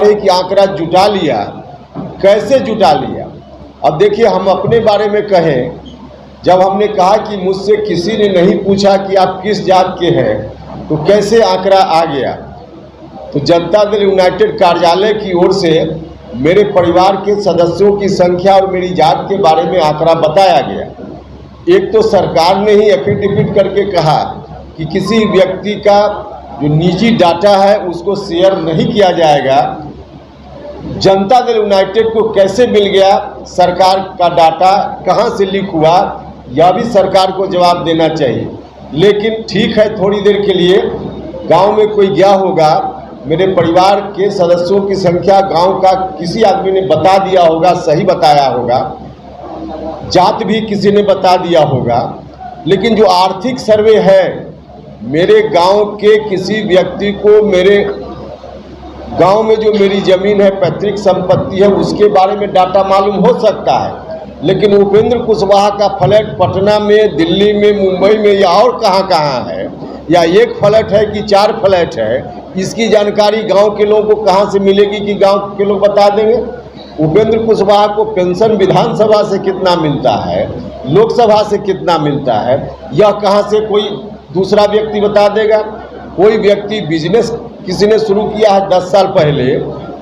कि आंकड़ा जुटा लिया, कैसे जुटा लिया। अब देखिए, हम अपने बारे में कहें, जब हमने कहा कि मुझसे किसी ने नहीं पूछा कि आप किस जात के हैं, तो कैसे आंकड़ा आ गया। तो जनता दल यूनाइटेड कार्यालय की ओर से मेरे परिवार के सदस्यों की संख्या और मेरी जात के बारे में आंकड़ा बताया गया। एक तो सरकार ने ही एफिडेविट करके कहा कि किसी व्यक्ति का जो निजी डाटा है उसको शेयर नहीं किया जाएगा। जनता दल यूनाइटेड को कैसे मिल गया सरकार का डाटा, कहां से लीक हुआ, यह भी सरकार को जवाब देना चाहिए। लेकिन ठीक है, थोड़ी देर के लिए गांव में कोई गया होगा, मेरे परिवार के सदस्यों की संख्या गांव का किसी आदमी ने बता दिया होगा, सही बताया होगा, जात भी किसी ने बता दिया होगा। लेकिन जो आर्थिक सर्वे है, मेरे गांव के किसी व्यक्ति को मेरे गांव में जो मेरी ज़मीन है, पैतृक संपत्ति है, उसके बारे में डाटा मालूम हो सकता है। लेकिन उपेंद्र कुशवाहा का फ्लैट पटना में, दिल्ली में, मुंबई में या और कहाँ है, या एक फ्लैट है कि 4 फ्लैट है, इसकी जानकारी गांव के लोगों को कहाँ से मिलेगी कि गांव के लोग बता देंगे। उपेंद्र कुशवाहा को पेंशन विधानसभा से कितना मिलता है, लोकसभा से कितना मिलता है, यह कहाँ से कोई दूसरा व्यक्ति बता देगा। कोई व्यक्ति बिजनेस किसी ने शुरू किया है 10 साल पहले,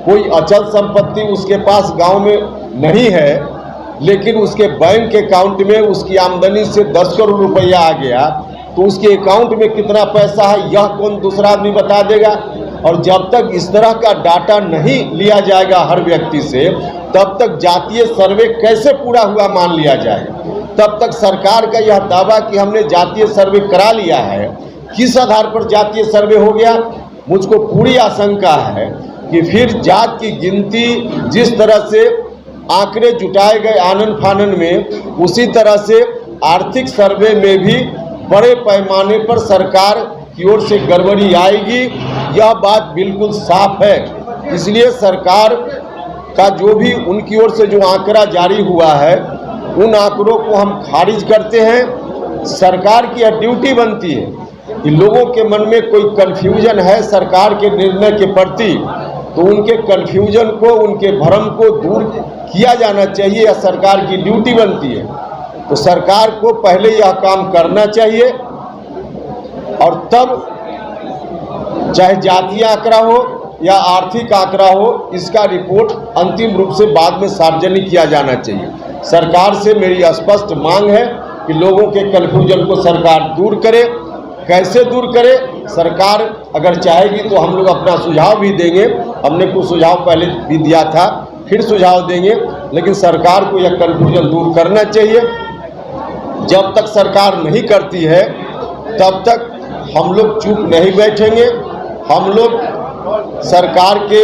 कोई अचल संपत्ति उसके पास गांव में नहीं है, लेकिन उसके बैंक अकाउंट में उसकी आमदनी से 10 करोड़ रुपया आ गया, तो उसके अकाउंट में कितना पैसा है यह कौन दूसरा आदमी बता देगा। और जब तक इस तरह का डाटा नहीं लिया जाएगा हर व्यक्ति से, तब तक जातीय सर्वे कैसे पूरा हुआ मान लिया जाएगा। तब तक सरकार का यह दावा कि हमने जातीय सर्वे करा लिया है, किस आधार पर जातीय सर्वे हो गया। मुझको पूरी आशंका है कि फिर जात की गिनती जिस तरह से आंकड़े जुटाए गए आनन फानन में, उसी तरह से आर्थिक सर्वे में भी बड़े पैमाने पर सरकार की ओर से गड़बड़ी आएगी, यह बात बिल्कुल साफ है। इसलिए सरकार का जो भी उनकी ओर से जो आंकड़ा जारी हुआ है, उन आंकड़ों को हम खारिज करते हैं। सरकार की यह ड्यूटी बनती है कि लोगों के मन में कोई कन्फ्यूजन है सरकार के निर्णय के प्रति, तो उनके कन्फ्यूजन को, उनके भ्रम को दूर किया जाना चाहिए, यह सरकार की ड्यूटी बनती है। तो सरकार को पहले यह काम करना चाहिए, और तब चाहे जातीय आंकड़ा हो या आर्थिक आंकड़ा हो, इसका रिपोर्ट अंतिम रूप से बाद में सार्वजनिक किया जाना चाहिए। सरकार से मेरी स्पष्ट मांग है कि लोगों के कन्फ्यूजन को सरकार दूर करे। कैसे दूर करे? सरकार अगर चाहेगी तो हम लोग अपना सुझाव भी देंगे, हमने कुछ सुझाव पहले भी दिया था, फिर सुझाव देंगे, लेकिन सरकार को यह कन्फ्यूजन दूर करना चाहिए। जब तक सरकार नहीं करती है, तब तक हम लोग चुप नहीं बैठेंगे। हम लोग सरकार के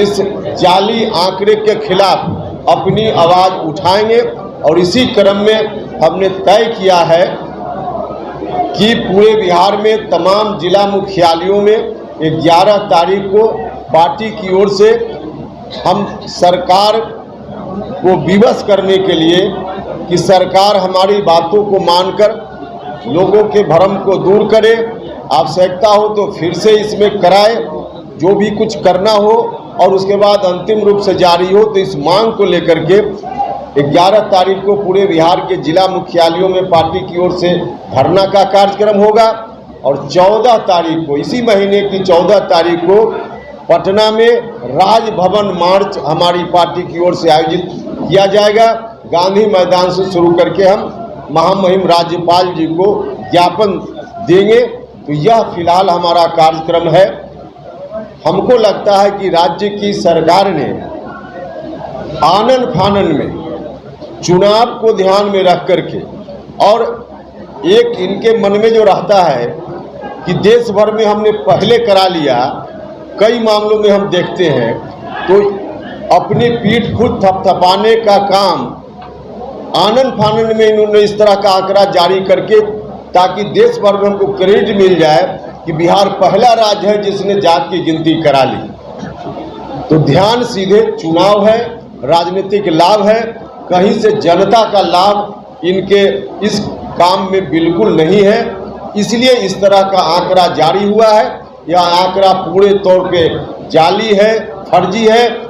इस जाली आंकड़े के खिलाफ अपनी आवाज़ उठाएंगे, और इसी क्रम में हमने तय किया है कि पूरे बिहार में तमाम जिला मुख्यालयों में 11 तारीख को पार्टी की ओर से हम सरकार को विवश करने के लिए कि सरकार हमारी बातों को मानकर लोगों के भ्रम को दूर करे, आवश्यकता हो तो फिर से इसमें कराए, जो भी कुछ करना हो, और उसके बाद अंतिम रूप से जारी हो। तो इस मांग को लेकर के 11 तारीख को पूरे बिहार के जिला मुख्यालयों में पार्टी की ओर से धरना का कार्यक्रम होगा, और 14 तारीख को, इसी महीने की 14 तारीख को पटना में राजभवन मार्च हमारी पार्टी की ओर से आयोजित किया जाएगा। गांधी मैदान से शुरू करके हम महामहिम राज्यपाल जी को ज्ञापन देंगे। तो यह फिलहाल हमारा कार्यक्रम है। हमको लगता है कि राज्य की सरकार ने आनन फानन में चुनाव को ध्यान में रख करके, और एक इनके मन में जो रहता है कि देश भर में हमने पहले करा लिया, कई मामलों में हम देखते हैं, तो अपनी पीठ खुद थपथपाने का काम आनन फानन में इन्होंने इस तरह का आंकड़ा जारी करके, ताकि देश भर में हमको क्रेडिट मिल जाए कि बिहार पहला राज्य है जिसने जात की गिनती करा ली। तो ध्यान सीधे चुनाव है, राजनीतिक लाभ है, कहीं से जनता का लाभ इनके इस काम में बिल्कुल नहीं है। इसलिए इस तरह का आंकड़ा जारी हुआ है। यह आंकड़ा पूरे तौर पे जाली है, फर्जी है